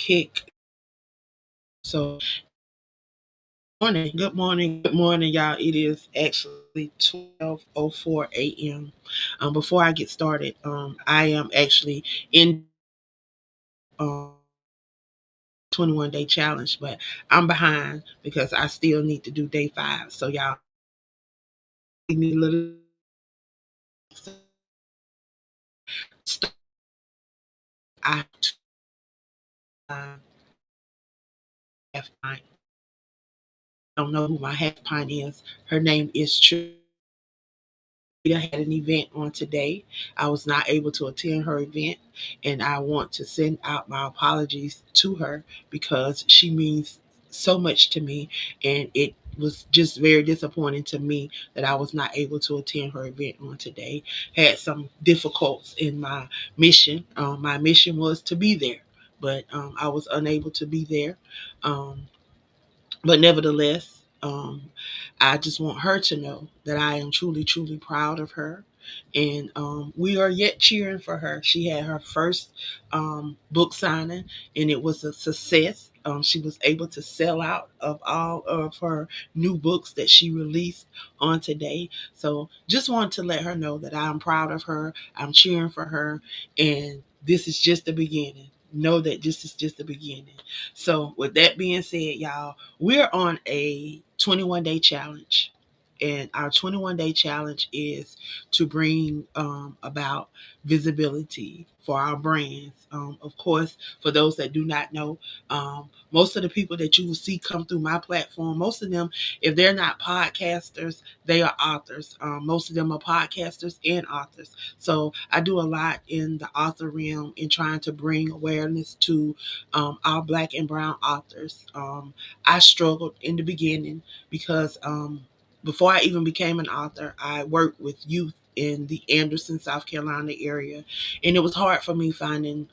kick. So, good morning, y'all. It is actually 12:04 a.m. Before I get started, I am actually in 21-day challenge, but I'm behind because I still need to do day 5. So y'all give me a little. I half pint. I don't know who my half pint is. Her name is True. I had an event on today. I was not able to attend her event, and I want to send out my apologies to her because she means so much to me, and it was just very disappointing to me that I was not able to attend her event on today. Had some difficulties in my mission. My mission was to be there, but I was unable to be there. Um, but nevertheless, I just want her to know that I am truly, truly proud of her. And we are yet cheering for her. She had her first book signing, and it was a success. She was able to sell out of all of her new books that she released on today. So just want to let her know that I'm proud of her. I'm cheering for her. And this is just the beginning. Know that this is just the beginning. So, with that being said, y'all, we're on a 21-day challenge. And our 21-day challenge is to bring about visibility for our brands. Of course, for those that do not know, most of the people that you will see come through my platform, most of them, if they're not podcasters, they are authors. Most of them are podcasters and authors. So I do a lot in the author realm in trying to bring awareness to our Black and Brown authors. I struggled in the beginning because before I even became an author, I worked with youth in the Anderson, South Carolina area, and it was hard for me finding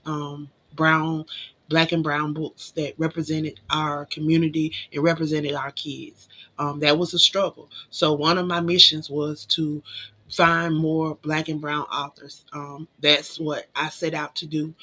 brown, Black and Brown books that represented our community and represented our kids. That was a struggle. So one of my missions was to find more Black and Brown authors. That's what I set out to do.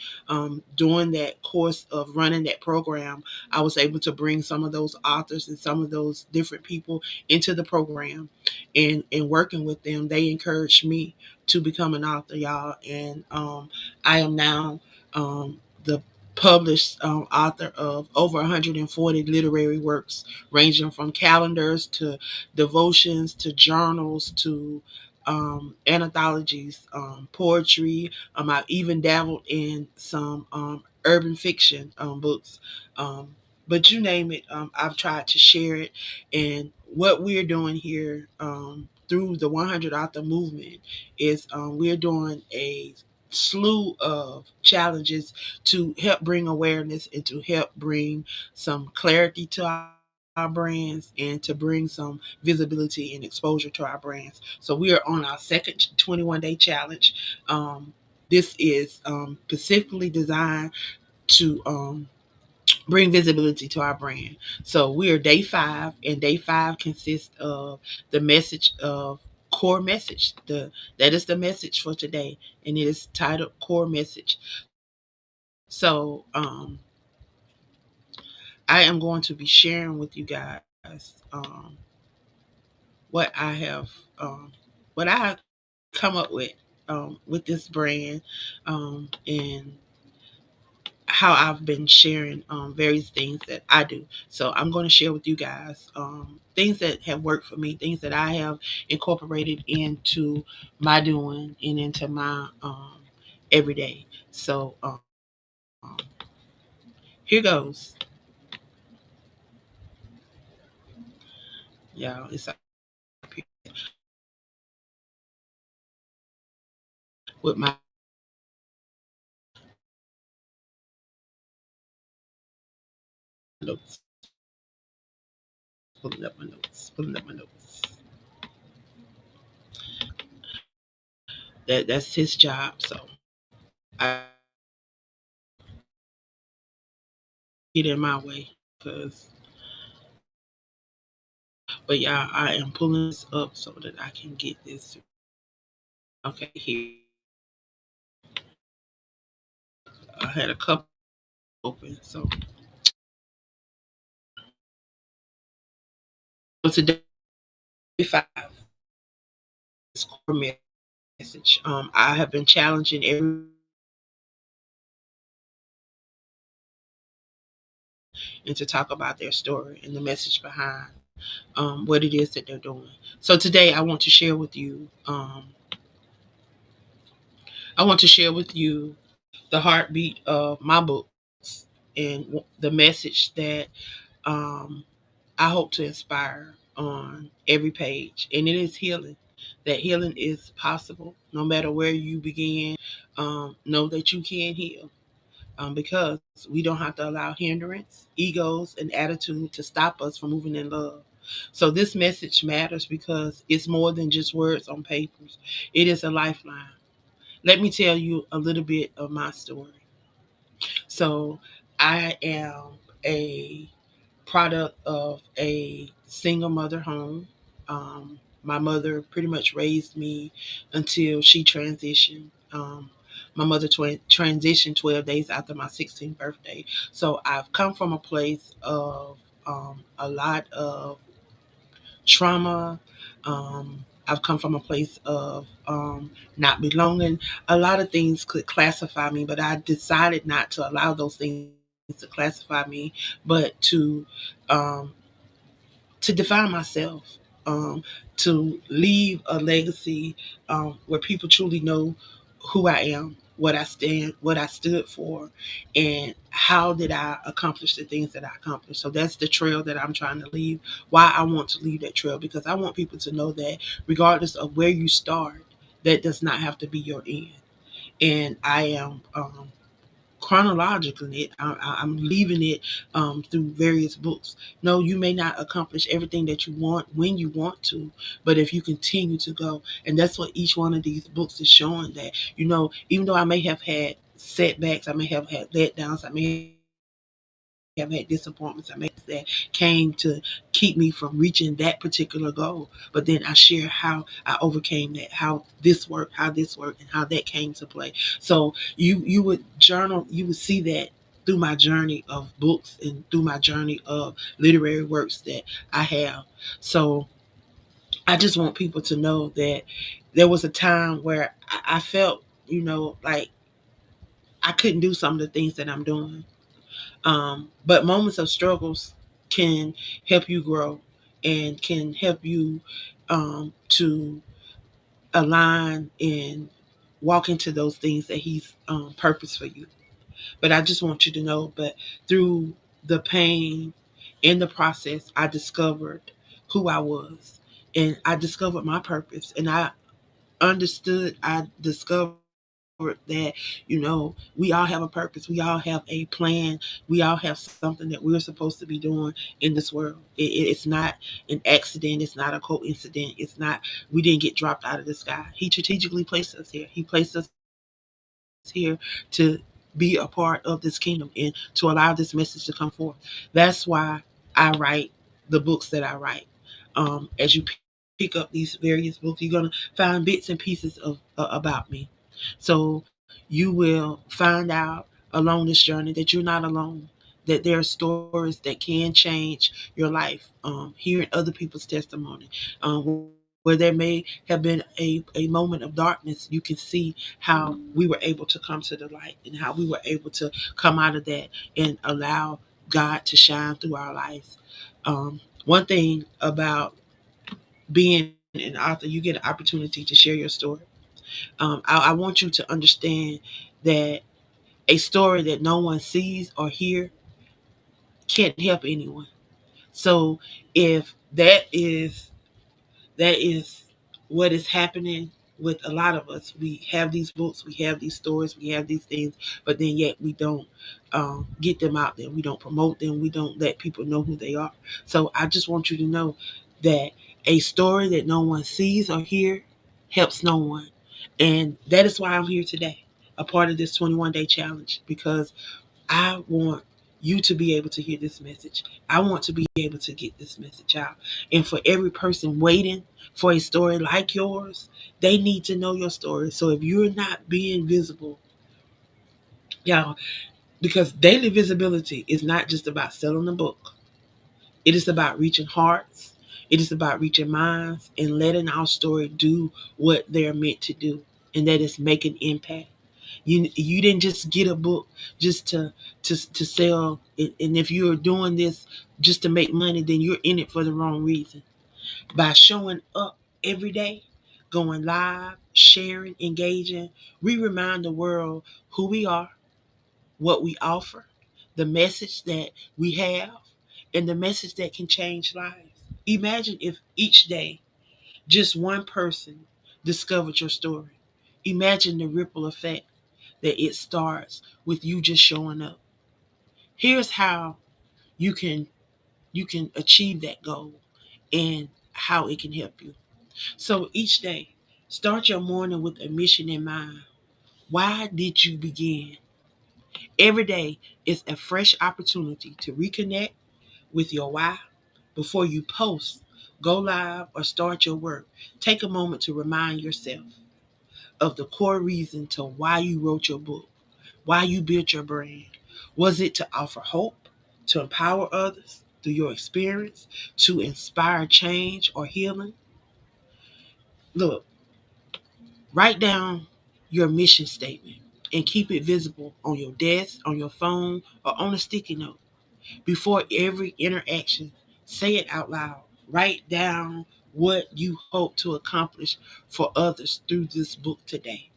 During that course of running that program, I was able to bring some of those authors and some of those different people into the program, and working with them, they encouraged me to become an author, y'all. And I am now the published author of over 140 literary works, ranging from calendars to devotions to journals to anthologies, poetry. I've even dabbled in some urban fiction books. Um, but you name it, I've tried to share it. And what we're doing here through the 100 Author Movement is we're doing a slew of challenges to help bring awareness and to help bring some clarity to our brands and to bring some visibility and exposure to our brands. So we are on our second 21-day challenge. This is specifically designed to bring visibility to our brand. So we are day 5, and day 5 consists of the message of core message. That is the message for today, and it is titled Core Message. So I am going to be sharing with you guys um, what I have what I have come up with this brand, and how I've been sharing various things that I do. So I'm going to share with you guys things that have worked for me, things that I have incorporated into my doing and into my everyday. So here goes. Yeah, it's up here with my notes. Pulling up my notes. Pulling up my notes. That's his job. So I get in my way because, but yeah, I am pulling this up so that I can get this. Okay, here I had a couple open. So today, 5 is core message. I have been challenging everyone and to talk about their story and the message behind what it is that they're doing. So today, I want to share with you. I want to share with you the heartbeat of my books and the message that um, I hope to inspire on every page. And it is healing. That healing is possible no matter where you begin. Know that you can heal because we don't have to allow hindrance, egos, and attitude to stop us from moving in love. So this message matters because it's more than just words on papers. It is a lifeline. Let me tell you a little bit of my story. So I am a product of a single mother home. My mother pretty much raised me until she transitioned. My mother transitioned 12 days after my 16th birthday. So I've come from a place of a lot of trauma. I've come from a place of not belonging. A lot of things could classify me, but I decided not to allow those things to classify me, but um, to define myself, to leave a legacy where people truly know who I am, what I stand, what I stood for, and how did I accomplish the things that I accomplished. So that's the trail that I'm trying to leave. Why I want to leave that trail, because I want people to know that regardless of where you start, that does not have to be your end. And I am chronologically I'm leaving it through various books. No, you may not accomplish everything that you want when you want to, but if you continue to go, and that's what each one of these books is showing, that even though I may have had setbacks, I may have had letdowns, I may have had disappointments, I may have that came to keep me from reaching that particular goal. But then I share how I overcame that, how this worked, and how that came to play. So you would journal, you would see that through my journey of books and through my journey of literary works that I have. So I just want people to know that there was a time where I felt, like I couldn't do some of the things that I'm doing. But moments of struggles can help you grow and can help you to align and walk into those things that He's purpose for you. But I just want you to know, but through the pain in the process, I discovered who I was, and I discovered my purpose, and I discovered that we all have a purpose, we all have a plan, we all have something that we're supposed to be doing in this world. It's not an accident, it's not a coincidence, it's not, we didn't get dropped out of the sky. He strategically placed us here. He placed us here to be a part of this kingdom and to allow this message to come forth. That's why I write the books that I write. As you pick up these various books, you're gonna find bits and pieces of about me. So you will find out along this journey that you're not alone. That there are stories that can change your life. Hearing other people's testimony, where there may have been a moment of darkness, you can see how we were able to come to the light and how we were able to come out of that and allow God to shine through our lives. One thing about being an author, you get an opportunity to share your story. I want you to understand that a story that no one sees or hear can't help anyone. So if that is what is happening with a lot of us. We have these books, we have these stories, we have these things, but then yet we don't get them out there. We don't promote them. We don't let people know who they are. So I just want you to know that a story that no one sees or hear helps no one. And that is why I'm here today, a part of this 21-day challenge, because I want you to be able to hear this message. I want to be able to get this message out. And for every person waiting for a story like yours, they need to know your story. So if you're not being visible, y'all, Because daily visibility is not just about selling a book. It is about reaching hearts. It is about reaching minds and letting our story do what they're meant to do, and that is make an impact. You didn't just get a book just to sell it, and if you're doing this just to make money, then you're in it for the wrong reason. By showing up every day, going live, sharing, engaging, we remind the world who we are, what we offer, the message that we have, and the message that can change lives. Imagine if each day just one person discovered your story. Imagine the ripple effect that it starts with you just showing up. Here's how you can you can achieve that goal and how it can help you. So each day, start your morning with a mission in mind. Why did you begin? Every day is a fresh opportunity to reconnect with your why. Before you post, go live, or start your work, take a moment to remind yourself of the core reason to why you wrote your book, why you built your brand. Was it to offer hope, to empower others through your experience, to inspire change or healing? Look, write down your mission statement and keep it visible on your desk, on your phone, or on a sticky note. Before every interaction, say it out loud. Write down what you hope to accomplish for others through this book today.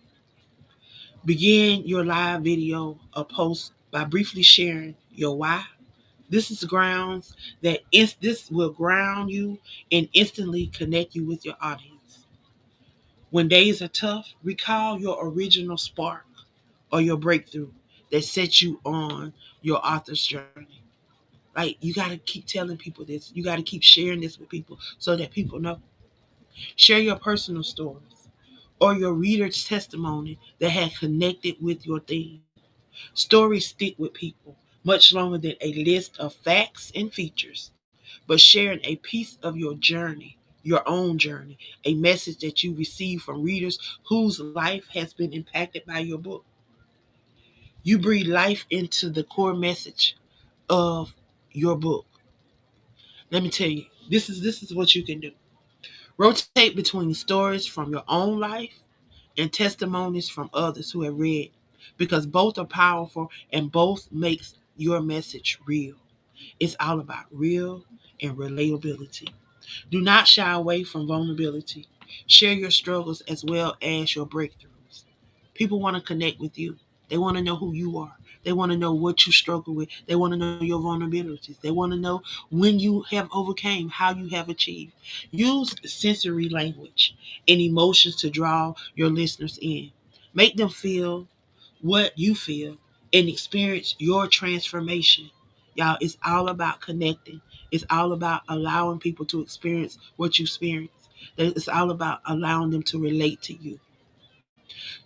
Begin your live video or post by briefly sharing your why. This will ground you and instantly connect you with your audience. When days are tough, recall your original spark or your breakthrough that set you on your author's journey. Like, you got to keep telling people this. You got to keep sharing this with people so that people know. Share your personal stories or your reader's testimony that had connected with your theme. Stories stick with people much longer than a list of facts and features, but sharing a piece of your journey, your own journey, a message that you receive from readers whose life has been impacted by your book. You breathe life into the core message of your book. Let me tell you, this is what you can do. Rotate between stories from your own life and testimonies from others who have read, because both are powerful and both makes your message real. It's all about real and relatability. Do not shy away from vulnerability. Share your struggles as well as your breakthroughs. People want to connect with you. They want to know who you are. They want to know what you struggle with. They want to know your vulnerabilities. They want to know when you have overcame, how you have achieved. Use sensory language and emotions to draw your listeners in. Make them feel what you feel and experience your transformation. Y'all, it's all about connecting. It's all about allowing people to experience what you experience. It's all about allowing them to relate to you.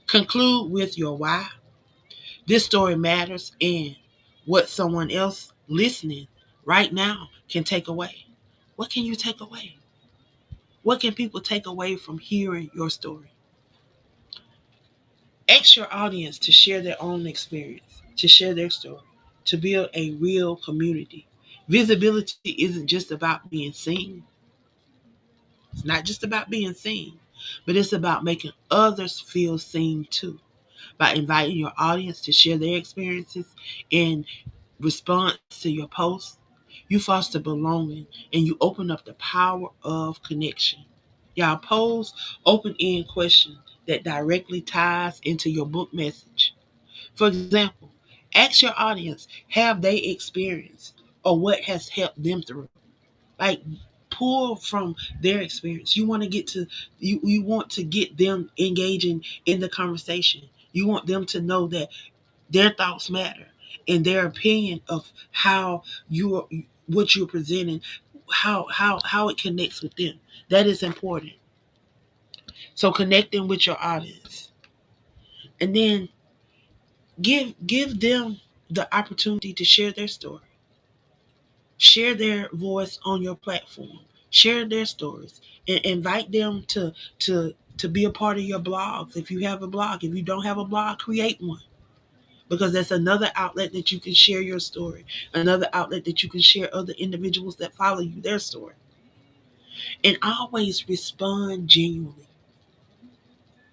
Conclude with your why. This story matters and what someone else listening right now can take away. What can you take away? What can people take away from hearing your story? Ask your audience to share their own experience, to share their story, to build a real community. Visibility isn't just about being seen. It's not just about being seen, but it's about making others feel seen too. By inviting your audience to share their experiences in response to your post, you foster belonging and you open up the power of connection. Y'all, pose open-end questions that directly ties into your book message. For example, ask your audience, have they experienced or what has helped them through? Like, pull from their experience. You want to get them engaging in the conversation. You want them to know that their thoughts matter and their opinion of how you're what you're presenting, how it connects with them. That is important. So connecting with your audience. And then give them the opportunity to share their story. Share their voice on your platform. Share their stories and invite them to be a part of your blogs. If you have a blog, if you don't have a blog, create one. because that's another outlet that you can share your story, another outlet that you can share other individuals that follow you, their story. And always respond genuinely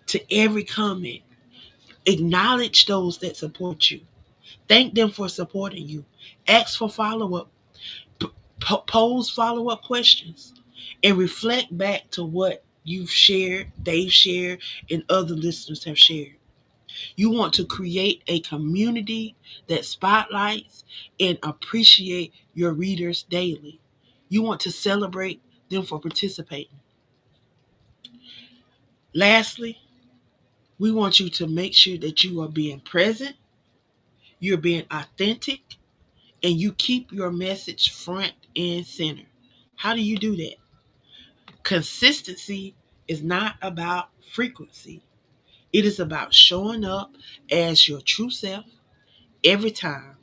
to every comment. Acknowledge those that support you. Thank them for supporting you. Ask for follow up, pose follow up questions, and reflect back to what you've shared, they've shared, and other listeners have shared. You want to create a community that spotlights and appreciate your readers daily. You want to celebrate them for participating. Lastly, we want you to make sure that you are being present, you're being authentic, and you keep your message front and center. How do you do that? Consistency is not about frequency. It is about showing up as your true self every time.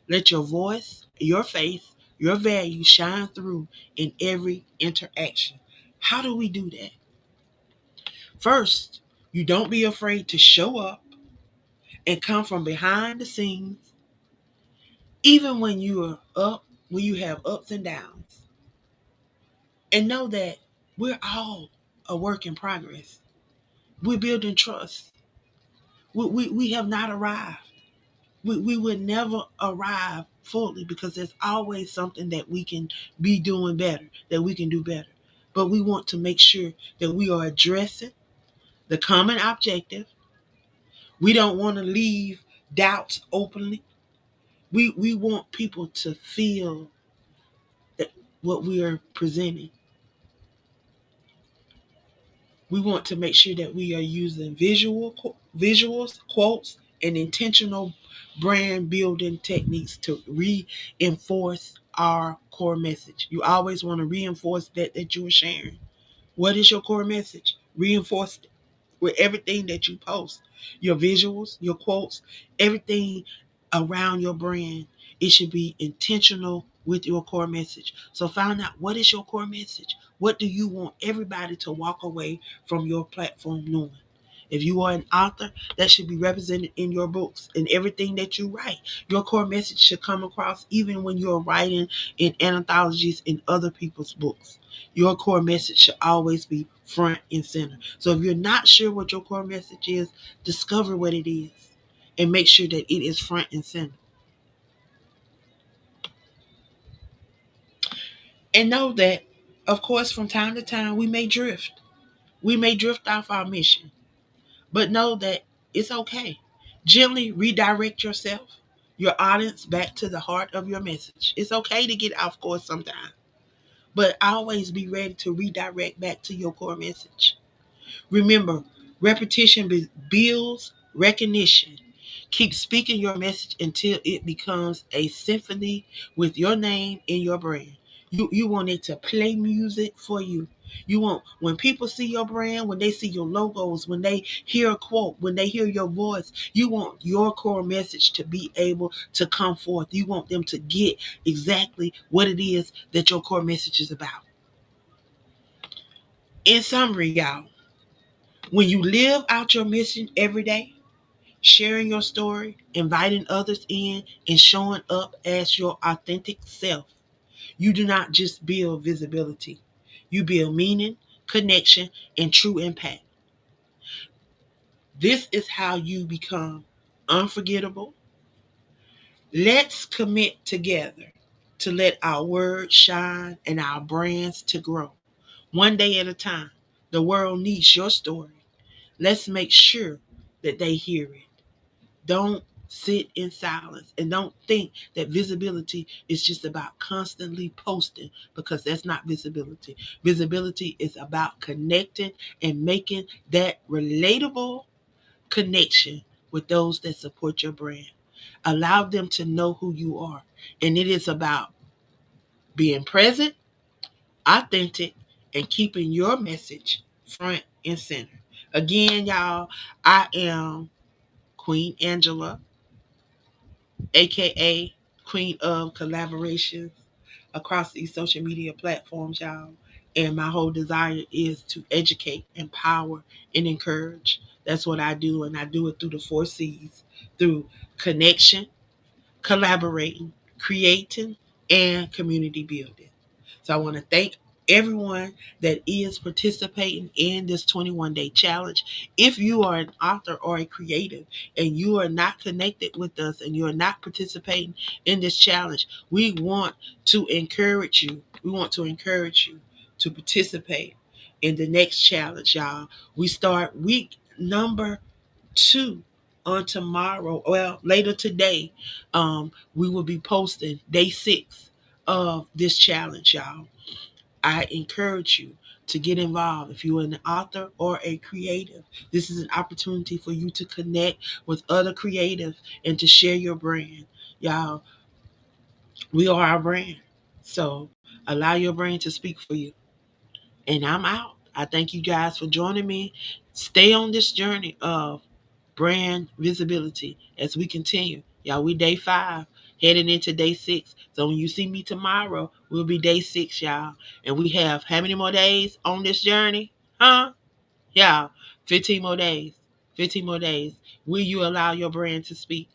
Let your voice, your face, your value shine through in every interaction. How do we do that? First, you don't be afraid to show up and come from behind the scenes, even when you are up, when you have ups and downs. And know that we're all a work in progress. We're building trust. We have not arrived. We would never arrive fully because there's always something that we can be doing better, that we can do better. But we want to make sure that we are addressing the common objective. We don't want to leave doubts openly. We want people to feel that what we are presenting. We want to make sure that we are using visuals, quotes, and intentional brand building techniques to reinforce our core message. You always want to reinforce that you are sharing. What is your core message? Reinforce it with everything that you post, your visuals, your quotes, everything around your brand. It should be intentional with your core message. So find out, what is your core message? What do you want everybody to walk away from your platform knowing? If you are an author, that should be represented in your books and everything that you write. Your core message should come across even when you're writing in anthologies in other people's books. Your core message should always be front and center. So if you're not sure what your core message is, discover what it is and make sure that it is front and center. And know that, of course, from time to time, we may drift. We may drift off our mission, but know that it's okay. Gently redirect yourself, your audience, back to the heart of your message. It's okay to get off course sometimes, but always be ready to redirect back to your core message. Remember, repetition builds recognition. Keep speaking your message until it becomes a symphony with your name and your brand. You want it to play music for you. You want, when people see your brand, when they see your logos, when they hear a quote, when they hear your voice, you want your core message to be able to come forth. You want them to get exactly what it is that your core message is about. In summary, y'all, when you live out your mission every day, sharing your story, inviting others in, and showing up as your authentic self, you do not just build visibility. You build meaning, connection, and true impact. This is how you become unforgettable. Let's commit together to let our words shine and our brands to grow. One day at a time. The world needs your story. Let's make sure that they hear it. Don't sit in silence and don't think that visibility is just about constantly posting, because that's not visibility. Visibility is about connecting and making that relatable connection with those that support your brand. Allow them to know who you are. And it is about being present, authentic, and keeping your message front and center. Again, y'all, I am Queen Angela, aka Queen of Collaborations, across these social media platforms, y'all. And my whole desire is to educate, empower, and encourage. That's what I do, and I do it through the 4 C's, through connection, collaborating, creating, and community building. So I want to thank everyone that is participating in this 21-day challenge. If you are an author or a creative and you are not connected with us and you are not participating in this challenge, we want to encourage you. We want to encourage you to participate in the next challenge, y'all. We start week number 2 on tomorrow. Well, later today, we will be posting day 6 of this challenge, y'all. I encourage you to get involved. If you're an author or a creative, this is an opportunity for you to connect with other creatives and to share your brand. Y'all, we are our brand. So allow your brand to speak for you. And I'm out. I thank you guys for joining me. Stay on this journey of brand visibility as we continue. Y'all, we day 5, heading into day 6. So when you see me tomorrow, we'll be day 6, y'all. And we have how many more days on this journey? Huh? Yeah, 15 more days. 15 more days. Will you allow your brand to speak?